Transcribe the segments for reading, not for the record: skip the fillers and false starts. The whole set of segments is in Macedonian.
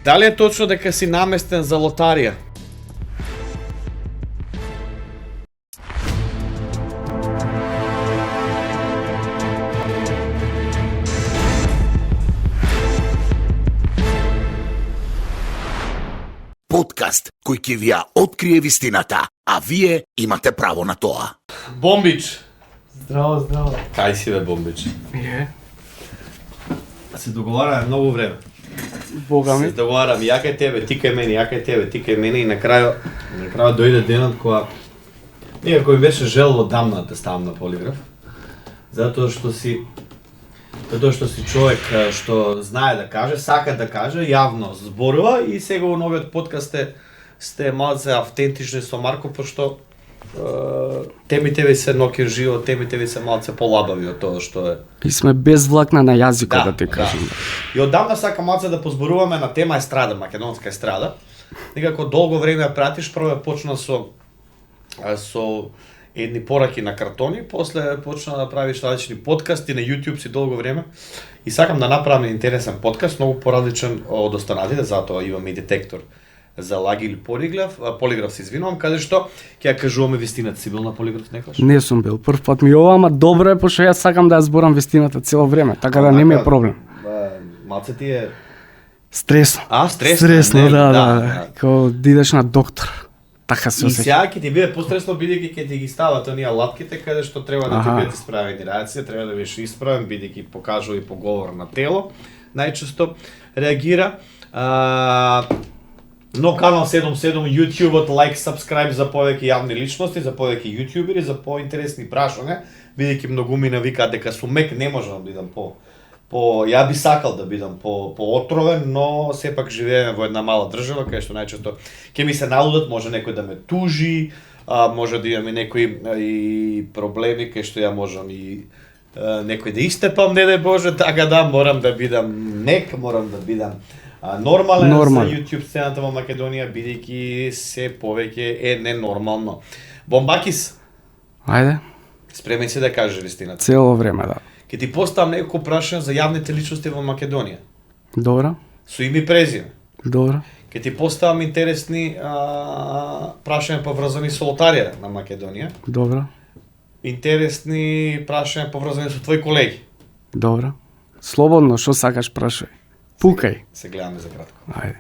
Дали е точно дека си наместен за лотарија? Подкаст кој ќе ви ја открие вистината, а вие имате право на тоа. Бомбич! Здраво, здраво. Кај си бе, Бомбич? Е, Се договараме многу време. Бога Се ми. договараме, ја кај тебе, ти кај мене, ја кај тебе, ти кај мене и на крајот дојде денот кога некако ми беше жело одамна да те ставам на полиграф. Затоа што си човек што знае да каже, сака да каже, јавно зборува и сега во новиот подкаст сте малце автентични со Марко, пошто темите ви се ноќен живот, темите ви се малце полабави од тоа што е. И сме без влакна на јазикот, да ти кажам. И одамна сакам малце да позборуваме на тема естрада, македонска естрада. Некако долго време ја пратиш, прво ја почна со едни пораки на картони, после почна да правиш различни подкасти на YouTube си долго време. И сакам да направам интересен подкаст, многу поразличен од останатите, затоа имам и детектор за лаги или полиграф се извинувам, каде што ќе ја кажуваме вистината. Си бил на полиграф некојаш? Не сум бил, прв пат ми ова, ама добро е, пошто јас сакам да ја зборам вистината цело време, така да не ми е проблем. Малце ти е Стресно. стресно. Стресно, не, да. Као да идеш на доктор. Така се И осеќам. сега ќе ти биде постресно бидејќи ќе ти ги стават оние латките каде што треба да ти Аха. бидат исправени реакција, треба да бидеш исправен бидејќи покажува и поговор на тело. Најчесто реагира. Но канал 77 YouTube-от, лайк, subscribe за повеќе јавни личности, за повеќе јутјубери, за поинтересни прашања, бидејќи многумина викаат дека сум мек, не можам да бидам ја би сакал да бидам поотровен, но сепак живееме во една мала држава кај што најчесто ќе ми се налудат, може некој да ме тужи, може да имам и некои и проблеми кај што ја можам и некој да истепам, не дај Боже, така да морам да бидам мек, морам да бидам нормален за YouTube сцената во Македонија, бидејќи се повеќе е ненормално. Бомбакис, Ајде, спремен си да кажеш вистината. цело време, да. Ќе ти поставам неколку прашања за јавните личности во Македонија. Добро, Со име и презиме. добро. Ќе ти поставам интересни прашања поврзани со лотарија на Македонија. Добро, Интересни прашања поврзани со твои колеги. добро. Слободно, што сакаш прашај. Пукај. Се гледаме за кратко. Ајде.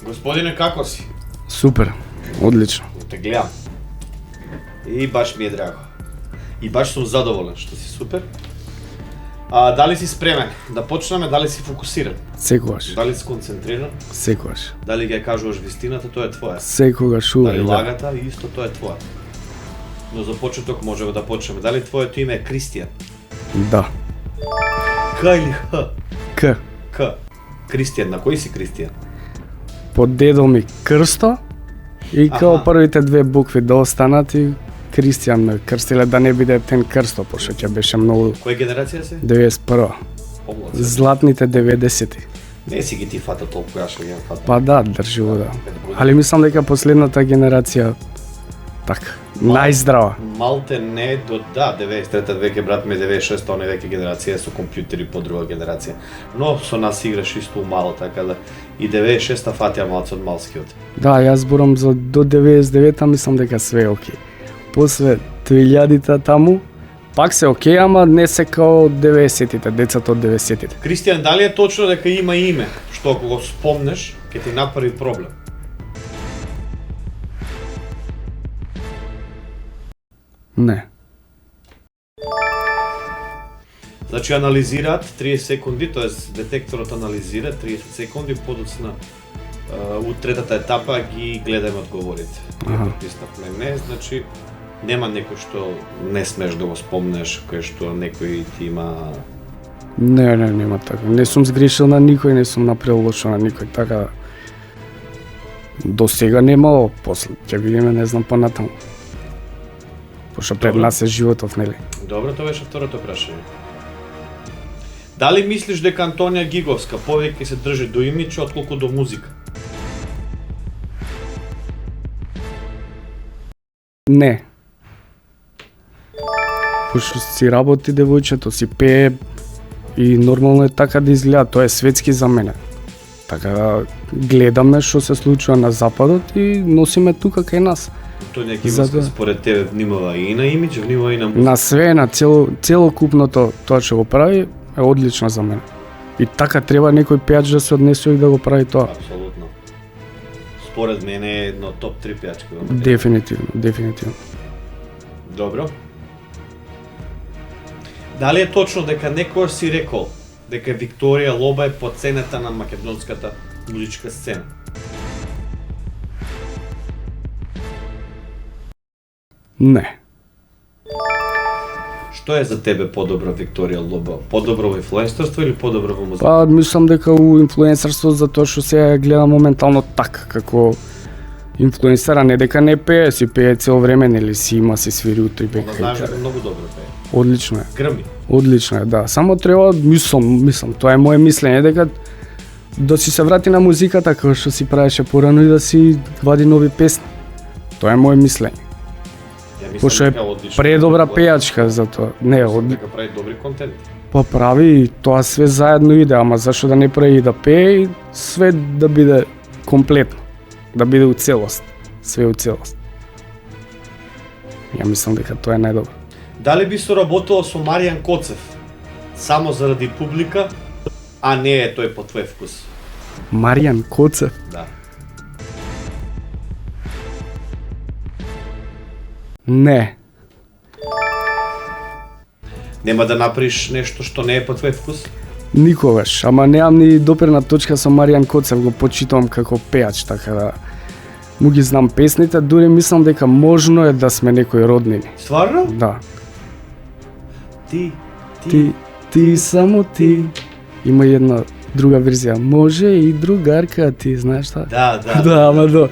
Господине, како си? Супер, одлично. Те гледам. И баш ми е драго. И баш сум задоволен што си супер. Дали си спремен да почнеме, дали си фокусиран? Секогаш, Дали си концентриран? секогаш. Дали ќе кажуваш вистината, тоа е твоја. Секогаш Дали увек, да. лагата, исто тоа е твоја. Но за почеток можеме да почнеме. Дали твоето име е Кристијан? Да. К или Х? К. К. Кристијан, на кој си Кристијан? По дедо ми Крсто и као Аха. првите две букви да останат и Кристијан ме крстиле да не биде Ептен Крсто, пошто ќе беше многу Која генерација си? 91. Помлад. Златните 90-ти. Не си ги ти фата толку, јас што ги фата. Па да, држиво да. Али мислам дека последната генерација така, најздрава. Малте не до 93-та веќе брат ми 96-та, оне веќе генерација со компјутери по друга генерација. Но со нас играш исто мало, така да и 96-та фатија малце од малскиот. Да, јас зборам за до 99-та, мислам дека све е окей. После 2000-та таму, пак се окей, ама не се као 90-тите, децата од 90-тите. Кристијан, дали е точно дека има име што ако го спомнеш ќе ти направи проблем? Не. Значи анализираат 30 секунди, тоест детекторот анализира 30 секунди, подоцна у третата етапа ги гледаме одговорите. Аха. Пристапме не, значи нема некој што не смеш да го спомнеш, кој што некој ти има Не, нема така. Не сум сгрешил на никој, не сум направил лошо на никој, така до сега немало, после ќе видиме, не знам понатаму. Пошто пред Добро. нас е животот, нели? Добро, тоа беше второто прашање. Дали мислиш дека Антонија Гиговска повеќе се држи до имидж отколку до музика? Не. Пошто си работи девојчето, си пее и нормално е така да изгледа, тоа е светски за мене. Така да гледаме што се случува на западот и носиме тука кај нас. Антонија Гиговска според тебе внимава и на имидж, внимава и на музика? На све, на целокупното тоа што го прави е одлично за мене. И така треба некој пејач да се однесе и да го прави тоа. Апсолутно. Според мене е едно топ 3 пејачки. Дефинитивно. Добро. Дали е точно дека некојаш си рекол дека Викторија Лоба е потценета на македонската музичка сцена? Не. Што е за тебе подобро Викторија Лоба? Подобро во инфлуенсерство или подобро во музика? Па мислам дека у инфлуенсерство затоа што се гледа моментално така како инфлуенсера, не дека не пее, си пее цело време, нели си има, си свири утре и Она бека. знаеш дека многу добро пее. Одлично е. Грми. Одлично е, да. Само треба, мислам, тоа е мое мислење, дека да си се врати на музиката како што си правеше порано и да си вади нови песни. Тоа е мое мислење. Ја мислам Пошто е дека одлично предобра прави. пејачка за тоа. Не, Мислам дека прави добри контент. па прави и тоа све заедно иде, ама зашто да не прави и да пее и све да биде комплетно, да биде у целост, све у целост. Ја мислам дека тоа е најдобро. Дали би соработувал со Маријан Коцев само заради публика, а не е тој по твој вкус? Маријан Коцев, Да. не. Нема да направиш нешто што не е по твој вкус? Никогаш, ама немам ни допрена точка со Маријан Коцев, го почитувам како пејач, така да му ги знам песните, дури мислам дека можно е да сме некои роднини. Стварно? Да. Ти. Ти само ти. Има и една друга верзија. Може и другарка ти, знаеш та? Да. Да, ама да.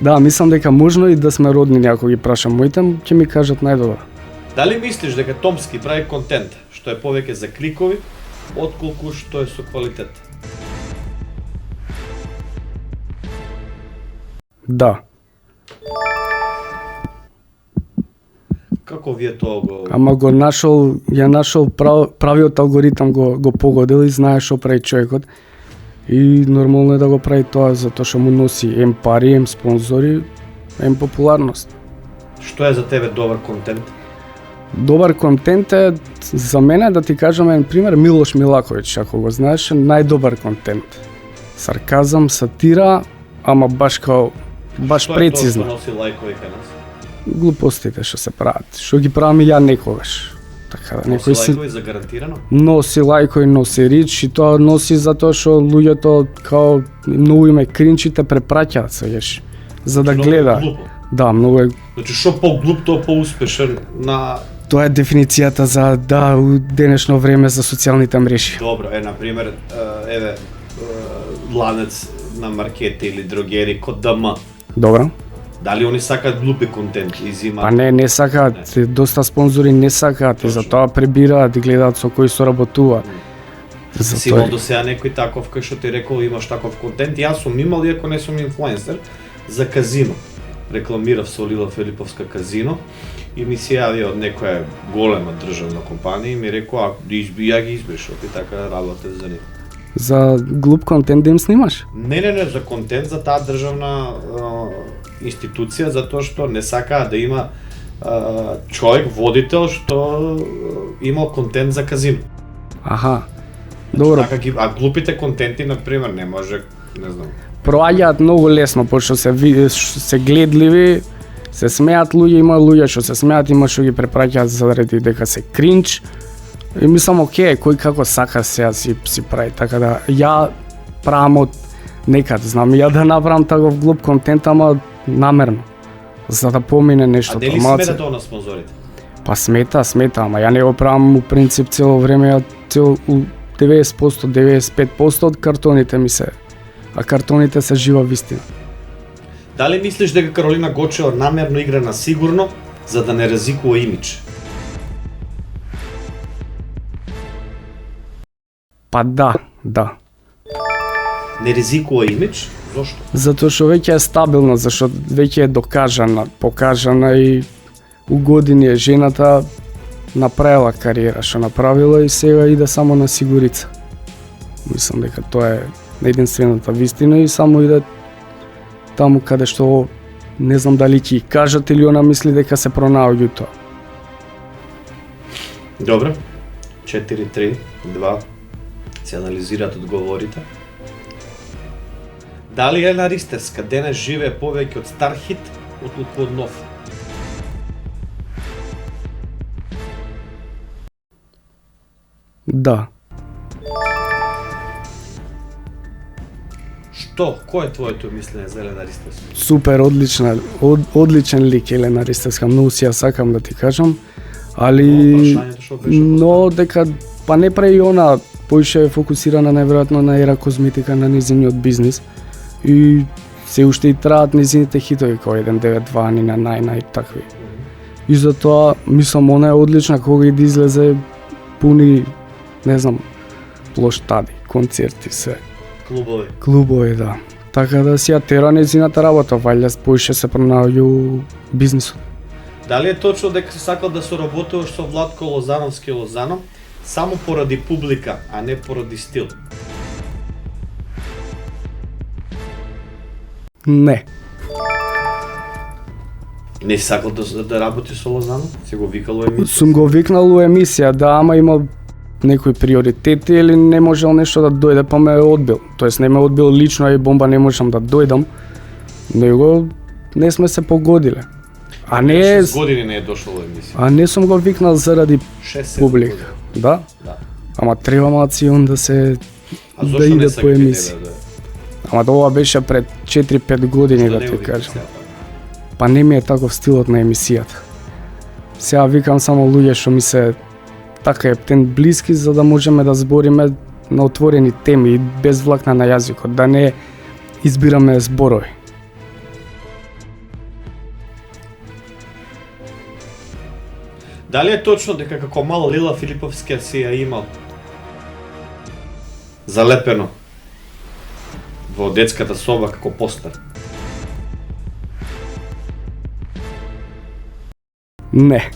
Да, мислам дека можно и да сме роднини, ако ги прашам моите, ќе ми кажат најдобро. Дали мислиш дека Томски прави контент што е повеќе за кликови, отколку што е со квалитет? Да. Како вие тоа го... Ама ја нашол правиот алгоритам го погодил и знае што прави човекот. И нормално е да го прави тоа затоа што му носи ем пари, ем спонзори, ем популарност. Што е за тебе добар контент? Добар контент е за мене, да ти кажам еден пример, Милош Милаковиќ, ако го знаеш, е најдобар контент. Сарказам, сатира, ама баш прецизно. Што носи лајкови кај нас? Глупостите што се прават, што ги правам и ја некогаш. Така да Носи некој си лајкови за гарантирано? носи лајкови, носи рич и тоа носи затоа што луѓето као многу име кринчите препраќаат, свеѓаш, за да Многу гледа. глупо. Да, многу е. Значи што поглуп, тоа поуспешен на... Тоа е дефиницијата за у денешно време за социјалните мрежи. Добро, на пример, ланец на маркети или дрогери код ДМ. Добро. Дали они сакаат глупи контент и зимаат? Па не сакаат, доста спонзори не сакаат и Точно. затоа пребираат и гледаат со кои соработуваат. Си имал до сега некој таков кај што ти рекол имаш таков контент? Јас сум имал, иако не сум инфлуенсер, за казино. Рекламирав со Лила Филиповска казино и ми се јави од некоја голема државна компанија и ми рекоа ја ги избешов и така работев за нив. За глуп контент да им снимаш? Не, за контент за таа државна институција, затоа што не сакаа да има човек, водител, што имал контент за казино. Аха. Добро. Така а глупите контенти, например, не може, не знам. Проаѓаат многу лесно, пошто се гледливи, се смеат луѓе, има луѓе што се смеат, има што ги препраќаат заради дека се кринч. И мислам, окей, кој како сака сега си прави, така да ја правам од некад, знам ја да направам таков глуп контент, ама намерно, за да помине нешто. А дали смета тоа на спонзорите? Па смета, ама ја не го правам у принцип цело време, 90%, 95% од картоните ми се, а картоните се жива вистина. Дали мислиш дека Каролина Гочева намерно игра на сигурно за да не ризикува имидж? Па да. Не ризикува имидж? Зошто? Затоа што веќе е стабилна, зашто веќе е докажана, покажана и у години е жената направила кариера што направила и сега иде само на сигурица. Мислам дека тоа е единствената вистина и само иде таму каде што не знам дали ќе кажат или она мисли дека се пронаоѓа тоа. Добро. 4-3-2. Се анализираат одговорите. Дали Елена Ристевска денес живее повеќе од стар хит отколку од нов? Да. Што? Кој е твоето мислење за Елена Ристевска? Супер, одличен лик Елена Ристевска, многу си ја сакам да ти кажам, али Прашањето што беше? но дека па не прави она поише е фокусирана најверојатно на ера козметика на низиниот бизнис и се уште и траат низините хитови кои 192 ни на нај такви. И затоа мислам она е одлична кога и да излезе пуни не знам плоштади, концерти се. Клубови, да. Така да си ја тера незината работа, вајде поише се пронаоѓа у бизнисот. Дали е точно дека си сакал да соработуваш со Владко Лозановски Лозано само поради публика, а не поради стил? Не. Не си сакал да работи со Лозано? Си го викал во емисија? Сум го викнал у емисија, да, ама имал некои приоритети или не можел нешто да дојде, па ме одбил. Тоест не ме одбил лично и бомба не можам да дојдам, него не сме се погодиле. А не 6 години не е дошол во емисија. А не сум го викнал заради 6-7 публика. Да? Да. Ама треба малци он да се А да зошто не иде сака по ти емисија. да? Ама ова беше пред 4-5 години да ти кажам. Па не ми е таков стилот на емисијата. Сега викам само луѓе што ми се така ептен блиски за да можеме да збориме на отворени теми и без влакна на јазикот, да не избираме зборови. Дали е точно дека како мал Лила Филиповска си ја имал залепено во детската соба како постер? Не.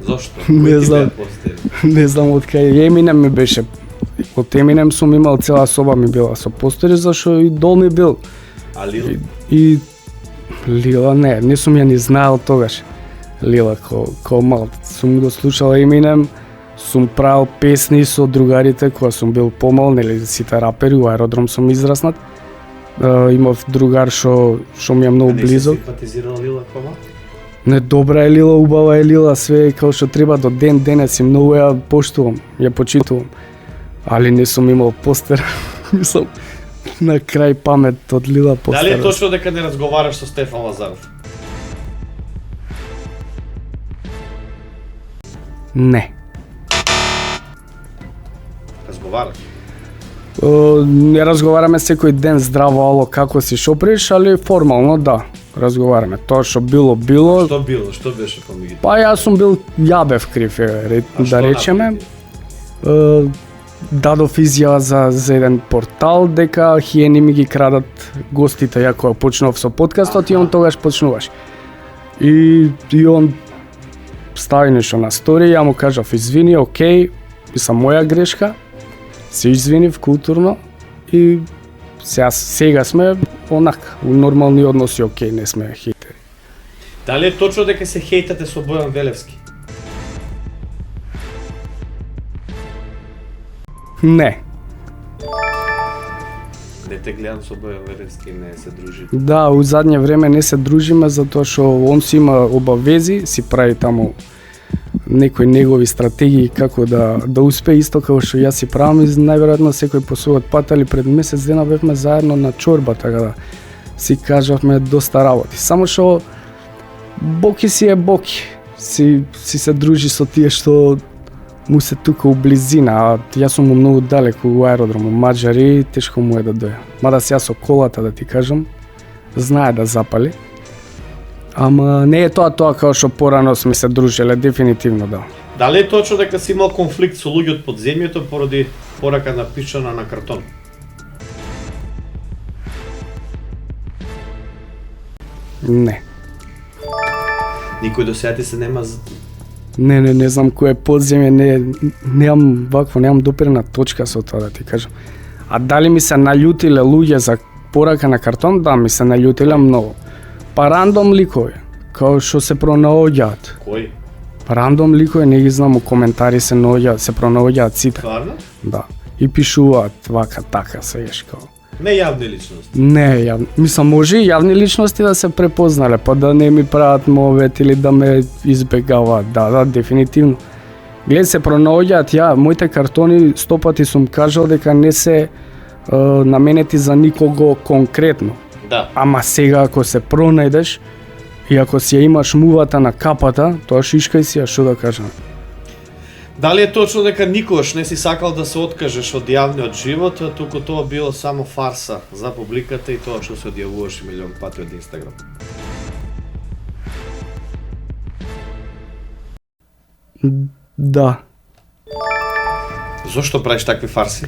Зошто? Не Кој ти знам. беа постери? Не знам од кај Еминем ми беше. Од Еминем сум имал цела соба ми била со постери, зашо и дол ми бил. А Лила? И Лила не сум ја ни знаел тогаш. Лила ко мал. Сум го слушал Еминем, сум правил песни со другарите кога сум бил помал, нели сите рапери, у аеродром сум израснат. Имав другар што ми е многу близок. Не си симпатизирал Лила кома? Не, добра е Лила, убава е Лила, све е како што треба до ден денес и многу ја поштувам, ја почитувам. Али не сум имал постер. Мислам, на крај памет од Лила постер. Дали е точно дека не разговараш со Стефан Лазаров? Не. Разговараш? Не разговараме секој ден здраво, ало, како си, шо приш, али формално да, разговараме. Тоа што било. Што било? Што беше помеѓу? Па јас сум бил јабев крив, да речеме. Дадов изјава за еден портал дека хиени ми ги крадат гостите, ја кога почнав со подкастот и он тогаш почнуваш. И он стави нешто на стори, ја му кажав извини, окей, мислам моја грешка, се извинив културно и сега сме онака, у нормални односи, окей, не сме хейтери. Дали е точно дека се хейтате со Бојан Велевски? Не. Не те гледам со Бојан Велевски, не се дружи. Да, у задње време не се дружиме затоа што он си има обавези, си прави таму некои негови стратегии како да успее исто како што јас си правам и најверојатно секој по својот пат, али пред месец дена бевме заедно на чорба, така да си кажавме доста работи. Само што Боки си е Боки. си се дружи со тие што му се тука у близина, а јас сум многу далеку у аеродрому Маџари, тешко му е да дојде. Мада сега со колата, да ти кажам, знае да запали. Ама не е тоа како што порано сме се дружеле, дефинитивно да. Дали е точно дека си имал конфликт со луѓе од подземјето поради порака напишана на картон? Не. Никој до сега ти се нема Не знам кој е подземје, немам допирна точка со тоа, да ти кажам. А дали ми се наљутиле луѓе за порака на картон? Да, ми се наљутиле многу. Па рандом ликови, као што се пронаоѓаат. Кој? Па рандом ликови, не ги знам, у коментари се пронаоѓаат сите. Стварно? Да. И пишуваат вака, така, свееш као. Не јавни личности. Не, мислам, може и јавни личности да се препознале, па да не ми прават мовет или да ме избегаваат. Да, дефинитивно. Глед, се пронаоѓаат, моите картони 100 пати сум кажал дека не се наменети за никого конкретно. Да. Ама сега ако се пронајдеш и ако си ја имаш мувата на капата, тоа шишкај си, а што да кажам. Дали е точно дека никогаш не си сакал да се откажеш од јавниот живот, туку тоа било само фарса за публиката и тоа што се одјавуваш милион пати од Инстаграм? Да, Зошто правиш такви фарси?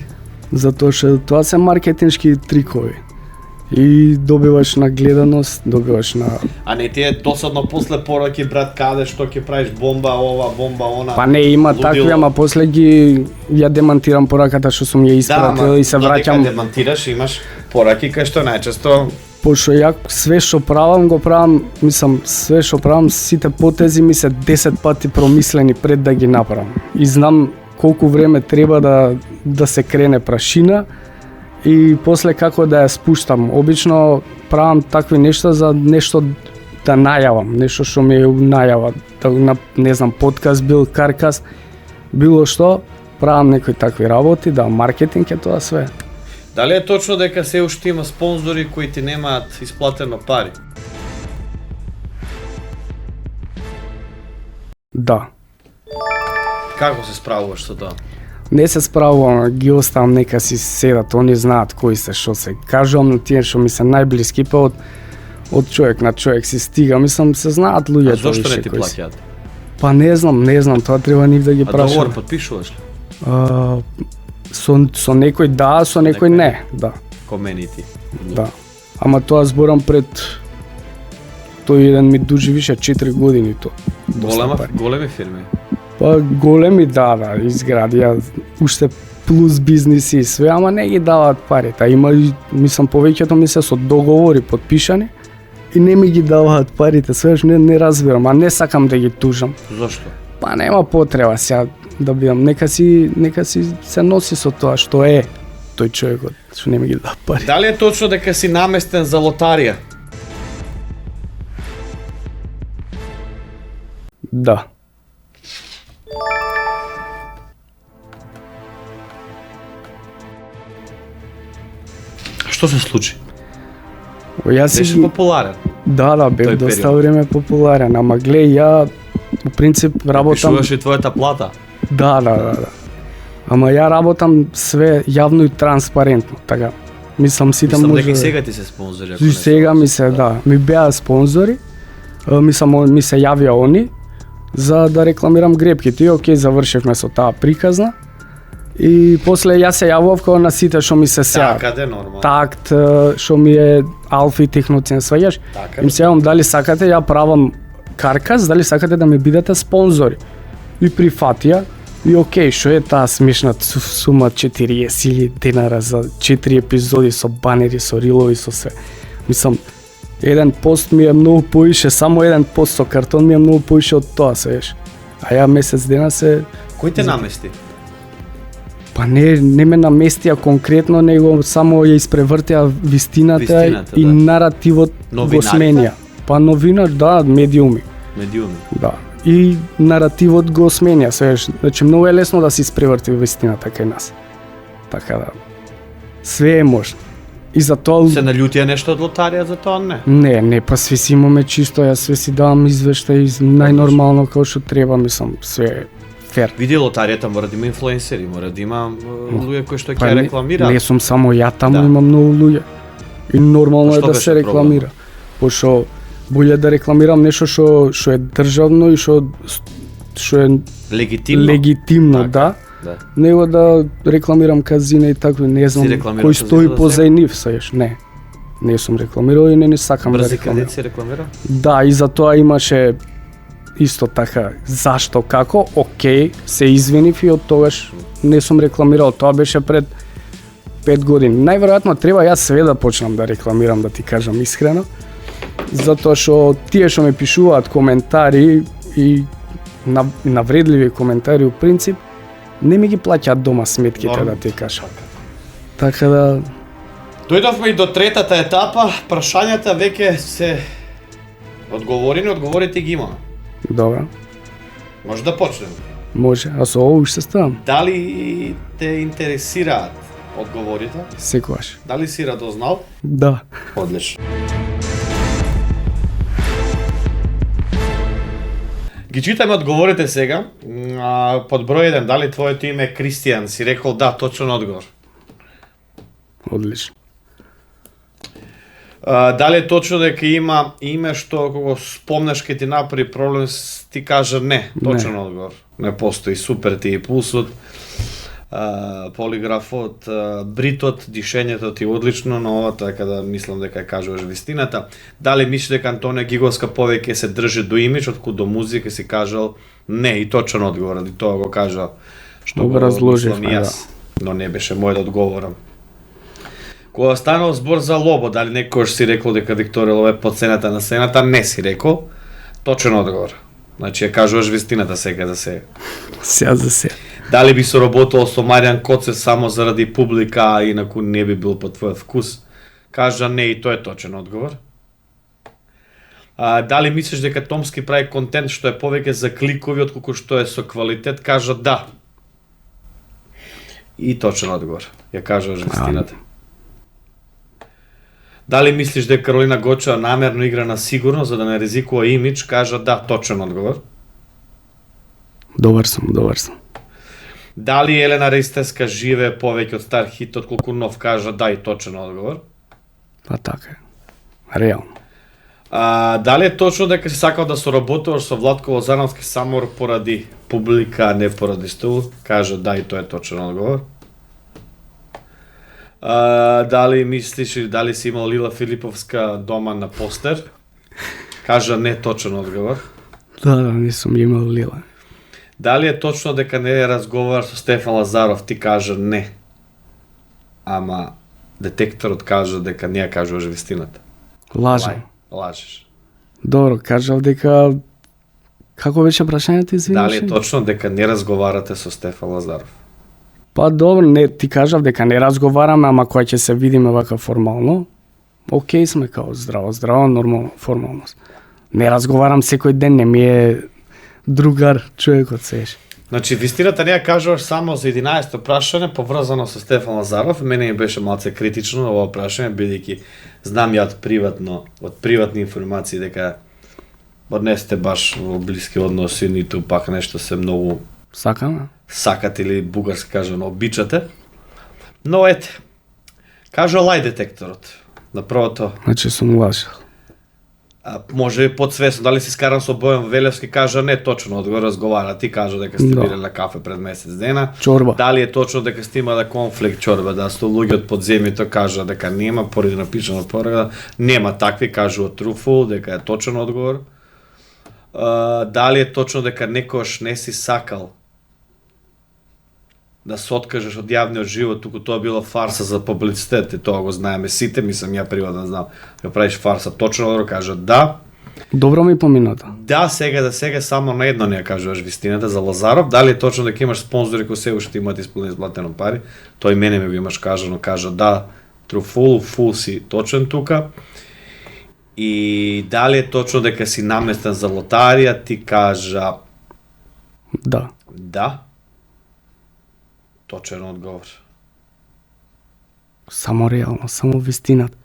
затоа што тоа се маркетиншки трикови. И добиваш на гледаност, добиваш на... А не ти е досадно после пораки, брат, каде што ќе правиш бомба ова, бомба она? Па не, има лудило? такви, ама после ја демантирам пораката што сум ја испратил и се враќам. Да, демантираш, имаш пораки кај што најчесто... Пошто ја све што правам, го правам, мислам, све што правам, сите потези ми се 10 пати промислени пред да ги направам. И знам колку време треба да се крене прашина и после како да ја спуштам. Обично правам такви нешта за нешто да најавам, нешто што ми е најава, не знам, подкаст бил, каркас, било што, правам некои такви работи, да, маркетинг е тоа све. Дали е точно дека се уште има спонзори кои ти немаат исплатено пари? Да. Како се справуваш со тоа? Не се справувам, ги оставам нека си седат, они знаат кои се, што се. Кажувам на тие што ми се најблиски, па од човек на човек си стига. Мислам, се знаат А луѓето зошто више не ти кои се. плаќаат? Па не знам, тоа треба нив да ги А договор прашам. подпишуваш ли? Со некој да, со некој Некој не, да, Коменити. да. Ама тоа зборам пред тој еден ми дужи више 4 години тоа. Големи фирми. Па големи да, изградија уште плюс бизниси и све, ама не ги даваат парите. Има, мислам, повеќето ми се со договори подпишани и не ми ги даваат парите, свеж не разбирам, а не сакам да ги тужам. Зошто? Па нема потреба сега да бидам, нека си се носи со тоа што е тој човекот, што не ми ги дава пари. Дали е точно дека си наместен за лотарија? Да. Што се случи? Јас Беше популарен. Да, бев тој доста период. време популарен, ама глеј, ја у принцип работам... Пишуваш и твојата плата? Да. Ама ја работам све јавно и транспарентно, така. Мислам сите Мислам може... дека и сега ти се спонзори. ако И не сега се ми се, да, ми беа спонзори, ми се јавија они за да рекламирам гребките. И окей, завршивме со таа приказна. И после јас се јавував како на сите што ми се сеа. Така де нормално. Такт, што ми е алфа и техноцен, сваѓаш? Така. Им се јавам дали сакате, ја правам каркас, дали сакате да ми бидете спонзори. И прифатија. И окей, што е таа смешна сума 40.000 денара за 4 епизоди со банери, со рилови, со све. Мислам, еден пост ми е многу поише, само еден пост со картон ми е многу поише од тоа, свееш. А ја месец дена се... Кој те намести? Па не ме наместија конкретно, него само ја испревртеа вистината и да. наративот го Новинарите? сменија. Па новинар, да, медиуми. Медиуми. Да. И наративот го сменја, свееш. Значи многу е лесно да се испреврти вистината кај нас. Така да. Све е можно. И за тоа Се налјутија нешто од лотарија за тоа, не? не, па све си имаме чисто, јас све си давам извештај најнормално како што треба, мислам, све фер. Види лотаријата мора да има инфлуенсери, мора да има луѓе кои што Па ќе рекламираат. Не сум само ја таму, Да. има многу луѓе. И нормално Па е што да беше се рекламира. Пошто боле да рекламирам нешто што е државно и што е Легитимно. легитимно, Така. да. Да. Него да рекламирам казина и такви, не знам рекламирал кој казино стои за позај нив сееш, не. Не сум рекламирал и не сакам да Брзи рекламирам. кредит се рекламира? Да, и за тоа имаше исто така зашто како, окей, се извинив и од тогаш не сум рекламирал. Тоа беше пред 5 години. Најверојатно треба јас све да почнам да рекламирам, да ти кажам искрено. Затоа што тие што ме пишуваат коментари и навредливи коментари у принцип, не ми ги плаќаат дома сметките, Нормално. да ти кажам. Така да, Дојдовме и до третата етапа, прашањата веќе се одговорени, одговорите ги имаме. добро, Може да почнеме. може. А со ово уште ставам, Дали те интересираат одговорите? секогаш. Дали си радознал? Да. Одлично. Ги читаме одговорите сега. Под број 1, дали твоето име е Кристијан? Си рекол да, точен одговор. Одлично. Дали е точно дека има име што кога спомнеш ке ти направи проблем, ти кажа не, точен одговор. Не постои. Супер ти и пулсот, полиграфот, бритот, дишењето ти одлично, но ова така да мислам дека ја кажуваш вистината. Дали мислиш дека Антонија Гиговска повеќе се држи до имидж отколку до музика, си кажал не, и точен одговор, и тоа го кажа што го Образложив, мислам и јас, но не беше мој да одговорам. Кога станал збор за Лобо, дали некојаш си рекол дека Викторија Лобо е подцената на сцената, не си рекол. Точен одговор. Значи ја кажуваш вистината сега за сега. Сега за сега. Дали би соработувал со Маријан Коцев само заради публика, а инаку не би бил по твојот вкус? Кажа не, и тоа е точен одговор. Дали мислиш дека Томски прави контент што е повеќе за кликови отколку што е со квалитет? Кажа да. И точен одговор. Ја кажуваш вистината. Дали мислиш дека Каролина Гочева намерно игра на сигурно за да не ризикува имидж? Кажа да, точен одговор. Добар сум. Дали Елена Ристевска живее повеќе од стар хит отколку нов? Кажа да, и точен одговор. Па така е. Реално. Дали е точно дека си сакал да соработуваш со Владко Лозановски само поради публика, а не поради стил? Кажа да, и тоа е точен одговор. Дали мислиш или дали си имал Лила Филиповска дома на постер? Кажа не, точен одговор. Да, не сум имал Лила. Дали е точно дека не разговараш со Стефан Лазаров? Ти кажа не. Ама детекторот кажа дека не ја кажуваш вистината. Лажам. Лажеш. Добро, кажав дека... Како беше прашањето, извинуваш? Дали е точно дека не разговарате со Стефан Лазаров? Па добро, не ти кажав дека не разговараме, ама кога ќе се видиме вака формално, окей сме као здраво, нормално, формалност. Не разговарам секој ден, не ми е другар човекот сеш. Значи, вистината не ја кажуваш само за 11-то прашање, поврзано со Стефан Лазаров. Мене ми беше малце критично ова прашање, бидејќи знам ја од приватни информации дека не сте баш во блиски односи, ниту пак нешто се многу Сакаме? сакат или бугарски кажано обичате. Но ете, кажа лај детекторот на првото. Значи сум лажал. Може и подсвесно, дали си скаран со Бојан Велевски, кажа не, точно одговор, разговара, ти кажа дека сте Да. биле на кафе пред месец дена. Чорба. Дали е точно дека сте имале конфликт чорба, да сте луѓе од подземјето, кажа дека нема, поради напишано поради, нема такви, кажува труфул, дека е точен одговор. Дали е точно дека некојаш не си сакал да се откажеш од јавниот живот, туку тоа било фарса за публицитет, и тоа го знаеме сите, мислам ја приватно знам, ја правиш фарса, точно одговор, кажа да. Добро ми помината. Да, сега за сега само на едно не ја кажуваш вистината за Лазаров. Дали е точно дека имаш спонзори кои се уште имаат исплатено пари? Тој мене ми го имаш кажано, кажа да, фул си точен тука. И дали е точно дека си наместен за лотарија? Ти кажа Да. да. Точен одговор. Само реално, само вистината.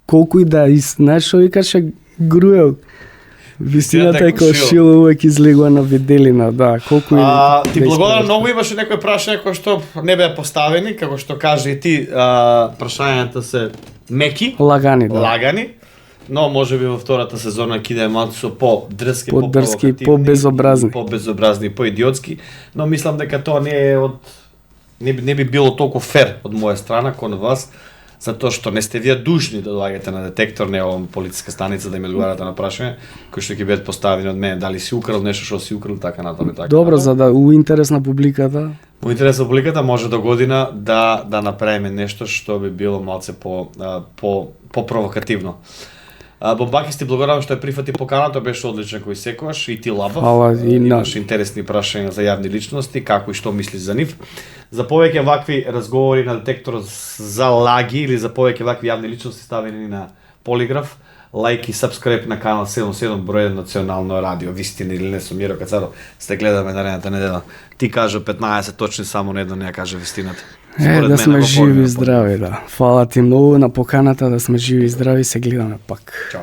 Колку и да, знаеш што викаше Груев? Вистината е како шило, uvek излегува на виделина, да. Колку и Ти благодарам многу, имаше некои прашања кои што не беа поставени, како што кажа и ти, прашањата се меки, лагани, да. лагани, но може би во втората сезона ќе иде малку по-дрски, По-дрски, по-безобразни. по-безобразни, по-идиотски, но мислам дека тоа не е не би било толку фер од моја страна кон вас, затоа што не сте вие дужни да доаѓате на детектор, не оваа полициска станица да ми одговарате на прашања кои што ќе бидат поставени од мене, дали си украл нешто што си украл, така натаму и така. Добро, за да у интерес на публиката. Во интерес на публиката може до година да направиме нешто што би било малце по провокативно. Бомбакис, ти благодарам што ја прифати поканата, беше одличен кој секогаш и ти Лабав. Фала и на Имаш интересни прашања за јавни личности, како и што мислиш за нив. За повеќе вакви разговори на детекторот за лаги или за повеќе вакви јавни личности ставени на Полиграф, лајк и сабскрайб на канал 77 број 1 национално радио. Вистина или не, со Миро Кацаров сте гледаме наредната недела. Ти кажа 15 точни, само на едно не ја каже вистината. да сме живи и здрави, да. Фала ти многу на поканата, да сме живи и здрави, се гледаме пак. Чао.